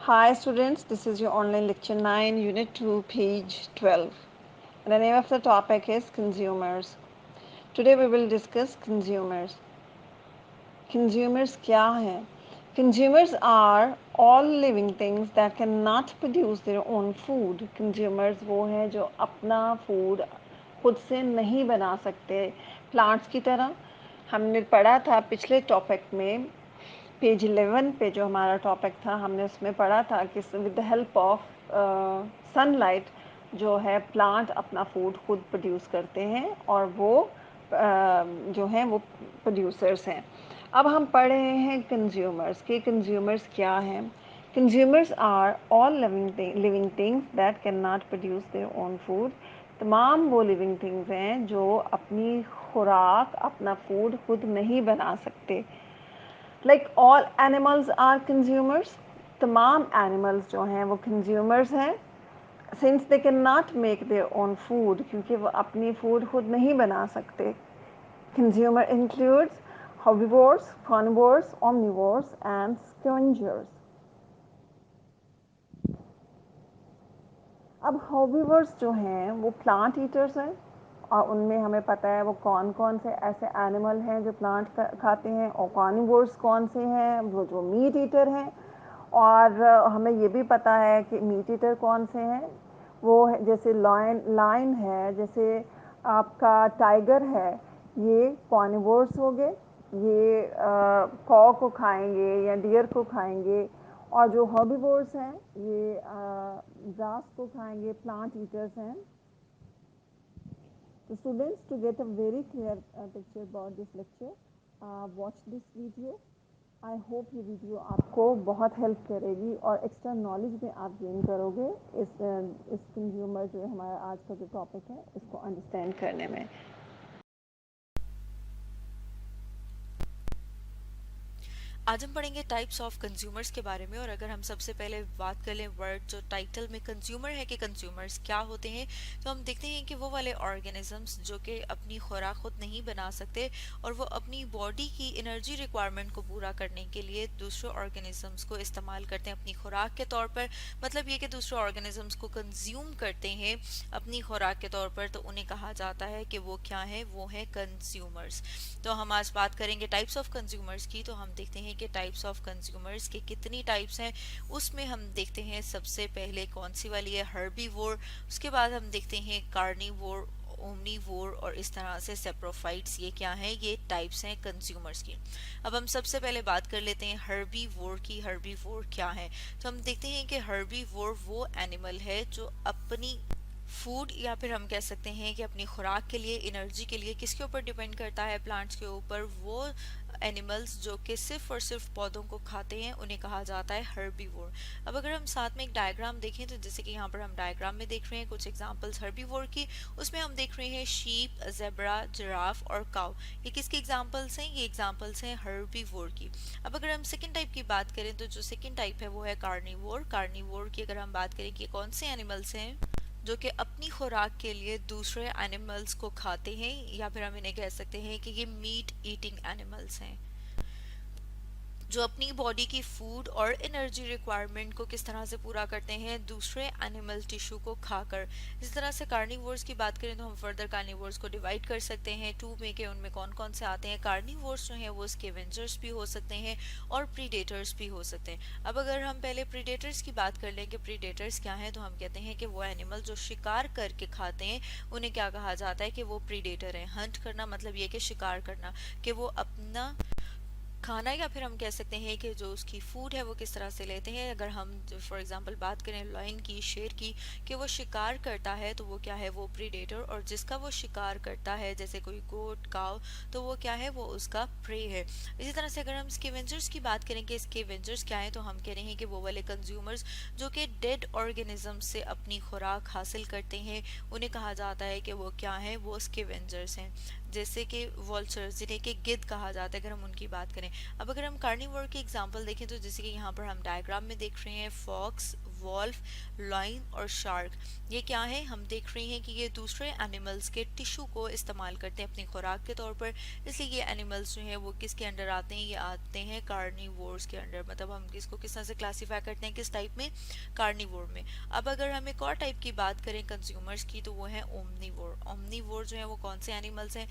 Hi students, this is your online lecture 9, unit 2, page 12. And the name of the topic is consumers. Today we will discuss consumers. Consumers क्या हैं? Consumers are all living things that cannot produce their own food. Consumers वो हैं जो अपना food खुद से नहीं बना सकते. Plants की तरह हमने पढ़ा था पिछले टॉपिक में पेज 11 पे जो हमारा टॉपिक था हमने उसमें पढ़ा था कि with the help of sunlight जो है प्लांट अपना फूड खुद प्रोड्यूस करते हैं और वो जो हैं वो प्रोड्यूसर्स हैं. अब हम पढ़ रहे हैं कंज्यूमर्स के कंज्यूमर्स क्या हैं. Consumers are all living things that can not produce their own food. तमाम वो लिविंग थिंग्स हैं जो अपनी खुराक अपना फूड खुद नहीं बना सकते. Like all animals are consumers. तमाम animals जो हैं वो consumers हैं. Since they cannot make their own food क्योंकि वो अपनी food खुद नहीं बना सकते. Consumer includes herbivores, carnivores, omnivores and scavengers. अब herbivores जो हैं वो plant eaters हैं और उनमें हमें पता है वो कौन कौन से ऐसे एनिमल हैं जो प्लांट खाते हैं और कार्निवोर्स कौन से हैं वो जो मीट ईटर हैं. और हमें ये भी पता है कि मीट ईटर कौन से हैं. वो जैसे लाइन है, जैसे आपका टाइगर है, ये कार्निवोर्स हो गए. ये कॉ को खाएंगे या डियर को खाएंगे. और जो हर्बीवोर्स हैं ये ग्रास को खाएंगे, प्लांट ईटर्स हैं. So students, to get a very clear picture about this lecture, watch this video. I hope ये वीडियो आपको बहुत हेल्प करेगी और एक्स्ट्रा नॉलेज में आप गेन करोगे इस कंज्यूमर जो हमारा आज का जो टॉपिक है इसको अंडरस्टैंड करने में. आज हम पढ़ेंगे टाइप्स ऑफ कंज्यूमर्स के बारे में। और अगर हम सबसे पहले बात कर लें वर्ड जो टाइटल में कंज्यूमर है कि कंज्यूमर्स क्या होते हैं, तो हम देखते हैं कि वो वाले ऑर्गेनिजम्स जो कि अपनी खुराक खुद नहीं बना सकते और वो अपनी बॉडी की एनर्जी रिक्वायरमेंट को पूरा करने के लिए दूसरे ऑर्गेनिजम्स को इस्तेमाल करते हैं अपनी खुराक के तौर पर। मतलब ये कि दूसरे ऑर्गेनिजम्स को कंज्यूम करते हैं अपनी खुराक के तौर पर, तो उन्हें कहा जाता है कि वो क्या है, वो है कंज्यूमर्स। तो हम आज बात करेंगे टाइप्स ऑफ कंज्यूमर्स की। तो हम देखते हैं कि टाइप्स ऑफ कंज्यूमर्स के कितनी टाइप्स हैं। उसमें हम देखते हैं सबसे पहले कौन सी वाली है, हर्बीवोर। उसके बाद हम देखते हैं कार्निवोर, ओमनीवोर और इस तरह से सेप्रोफाइट्स। ये क्या है, ये टाइप्स हैं कंज्यूमर्स की। अब हम सबसे पहले बात कर लेते हैं हर्बीवोर की। हर्बीवोर क्या है, तो हम देखते हैं कि हर्बीवोर वो एनिमल है जो अपनी फूड या फिर हम कह सकते हैं कि अपनी खुराक के लिए, एनर्जी के लिए किसके ऊपर डिपेंड करता है, प्लांट्स के ऊपर। वो एनिमल्स जो कि सिर्फ और सिर्फ पौधों को खाते हैं उन्हें कहा जाता है हर्बीवोर। अब अगर हम साथ में एक डायग्राम देखें तो जैसे कि यहाँ पर हम डायग्राम में देख रहे हैं कुछ एग्जांपल्स हर्बीवोर की। उसमें हम देख रहे हैं शीप, जेब्रा, जिराफ और काउ। ये किसके एग्जांपल्स हैं, ये एग्जांपल्स हैं हर्बीवोर की। अब अगर हम सेकंड टाइप की बात करें तो जो सेकंड टाइप है वो है कार्निवोर। कार्निवोर की अगर हम बात करें कि कौन से एनिमल्स हैं जो कि अपनी खुराक के लिए दूसरे एनिमल्स को खाते हैं, या फिर हम इन्हें कह सकते हैं कि ये मीट ईटिंग एनिमल्स हैं जो अपनी बॉडी की फूड और एनर्जी रिक्वायरमेंट को किस तरह से पूरा करते हैं, दूसरे एनिमल टिश्यू को खाकर। इस तरह से कार्निवोर्स की बात करें तो हम फर्दर कार्निवोर्स को डिवाइड कर सकते हैं टू में के उनमें कौन कौन से आते हैं। कार्निवोर्स जो हैं वो स्कैवेंजर्स भी हो सकते हैं और प्रीडेटर्स भी हो सकते हैं। अब अगर हम पहले प्रीडेटर्स की बात कर लें कि प्रीडेटर्स क्या है, तो हम कहते हैं कि वो एनिमल जो शिकार करके खाते हैं उन्हें क्या कहा जाता है कि वो प्रीडेटर है। हंट करना मतलब ये कि शिकार करना, कि वो अपना खाना या फिर हम कह सकते हैं कि जो उसकी फूड है वो किस तरह से लेते हैं। अगर हम फॉर एग्जांपल बात करें लायन की, शेर की, कि वो शिकार करता है तो वो क्या है, वो प्रीडेटर। और जिसका वो शिकार करता है जैसे कोई गोट, काव, तो वो क्या है, वो उसका प्रे है। इसी तरह से अगर हम स्कैवेंजर्स की बात करें कि स्कैवेंजर्स क्या है, तो हम कह रहे हैं कि वो वाले कंज्यूमर्स जो कि डेड ऑर्गेनिज्म से अपनी खुराक हासिल करते हैं उन्हें कहा जाता है कि वो क्या है, वो स्कैवेंजर्स हैं। जैसे कि वॉल्चर्स जिन्हें कि गिद्ध कहा जाता है अगर हम उनकी बात करें। अब अगर हम कार्निवोर की एग्जांपल देखें तो जैसे कि यहाँ पर हम डायग्राम में देख रहे हैं फॉक्स, वॉल्फ, लाइन और शार्क। ये क्या है, हम देख रहे हैं कि ये दूसरे एनिमल्स के टिश्यू को इस्तेमाल करते हैं अपनी खुराक के तौर पर। इसलिए ये एनिमल्स जो हैं वो किसके अंडर आते हैं, ये आते हैं कार्निवोर्स के अंडर। मतलब हम इसको किस तरह से क्लासीफाई करते हैं, किस टाइप में, कार्निवोर में। अब अगर हम एक और टाइप की बात करें कंज्यूमर्स की, तो वो है ओमनीवोर। ओमनीवोर जो है वो कौन से एनिमल्स हैं,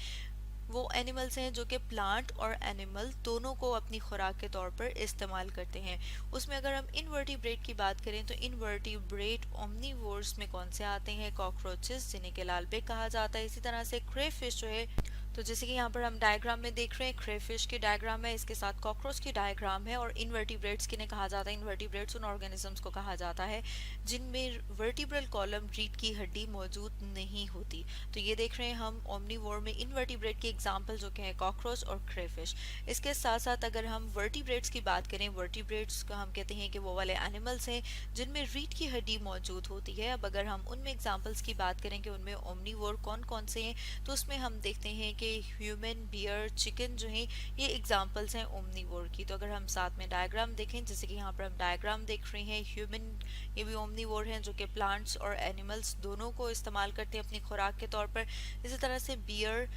वो एनिमल्स हैं जो कि प्लांट और एनिमल दोनों को अपनी खुराक के तौर पर इस्तेमाल करते हैं। उसमें अगर हम इनवर्टिब्रेट की बात करें तो इनवर्टिब्रेट ओमनीवोर्स में कौन से आते हैं, कॉकरोचेस जिन्हें के लाल बेग कहा जाता है। इसी तरह से क्रेफिश जो है, तो जैसे कि यहाँ पर हम डायग्राम में देख रहे हैं, क्रेफिश की डायग्राम है, इसके साथ कॉकरोच की डायग्राम है। और इनवर्टिब्रेट्स किन्हें कहा जाता है, इनवर्टिब्रेट्स उन ऑर्गेनिजम्स को कहा जाता है जिनमें वर्टिब्रल कॉलम, रीढ़ की हड्डी मौजूद नहीं होती। तो ये देख रहे हैं हम ओमनीवोर में इनवर्टिब्रेट की एग्जांपल जो कि है कॉकरोच और क्रेफिश। इसके साथ साथ अगर हम वर्टिब्रेट्स की बात करें, वर्टिब्रेट्स को हम कहते हैं कि वो वाले एनिमल्स हैं जिनमें रीढ़ की हड्डी मौजूद होती है। अब अगर हम उनमें एग्जांपल्स की बात करें कि उनमें ओमनीवोर कौन कौन से हैं, तो उसमें हम देखते हैं कि ह्यूमन, बियर, चिकन जो है ये एग्जांपल्स हैं ओमनीवोर की। तो अगर हम साथ में डायग्राम देखें, जैसे कि यहाँ पर हम डायग्राम देख रहे हैं, ह्यूमन ये भी ओमनीवोर हैं जो कि प्लांट्स और एनिमल्स दोनों को इस्तेमाल करते हैं अपनी खुराक के तौर पर। इसी तरह से बियर,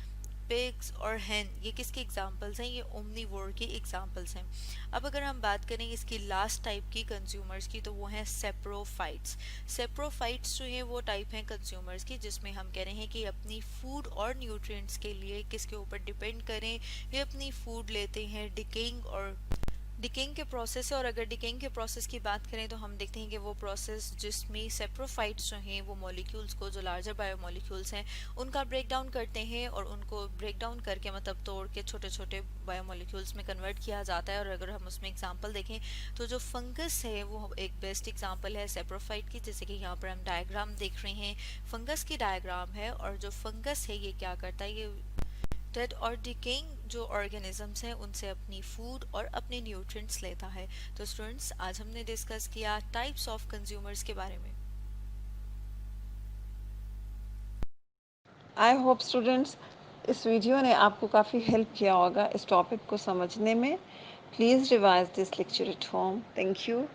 पिग्स और हैन ये किसके एग्जांपल्स हैं, ये ओमनीवोर के एग्जांपल्स हैं। अब अगर हम बात करें इसकी लास्ट टाइप की कंज्यूमर्स की, तो वो हैं सेप्रोफाइट्स। सेप्रोफाइट्स जो है वो टाइप हैं कंज्यूमर्स की जिसमें हम कह रहे हैं कि अपनी फूड और न्यूट्रिएंट्स के लिए किसके ऊपर डिपेंड करें, ये अपनी फूड लेते हैं डिकेइंग और डिकेइंग के प्रोसेस है। और अगर डिकेइंग के प्रोसेस की बात करें तो हम देखते हैं कि वो प्रोसेस जिसमें सेप्रोफाइट्स जो हैं वो मॉलिक्यूल्स को, जो लार्जर बायोमॉलिक्यूल्स हैं उनका ब्रेक डाउन करते हैं और उनको ब्रेक डाउन करके मतलब तोड़ के छोटे छोटे बायोमॉलिक्यूल्स में कन्वर्ट किया जाता है। और अगर हम उसमें एग्जांपल देखें तो जो फंगस है वो एक बेस्ट एग्जांपल है सेप्रोफाइट की। जैसे कि यहाँ पर हम डायग्राम देख रहे हैं, फंगस की डायग्राम है, और जो फंगस है ये क्या करता है, ये डेड और डिकेइंग जो ऑर्गेनिजम्स हैं उनसे अपनी फूड और अपने न्यूट्रिएंट्स लेता है। तो स्टूडेंट्स, आज हमने डिस्कस किया टाइप्स ऑफ कंज्यूमर्स के बारे में। आई होप स्टूडेंट्स इस वीडियो ने आपको काफ़ी हेल्प किया होगा इस टॉपिक को समझने में। Please revise this lecture at home. Thank you.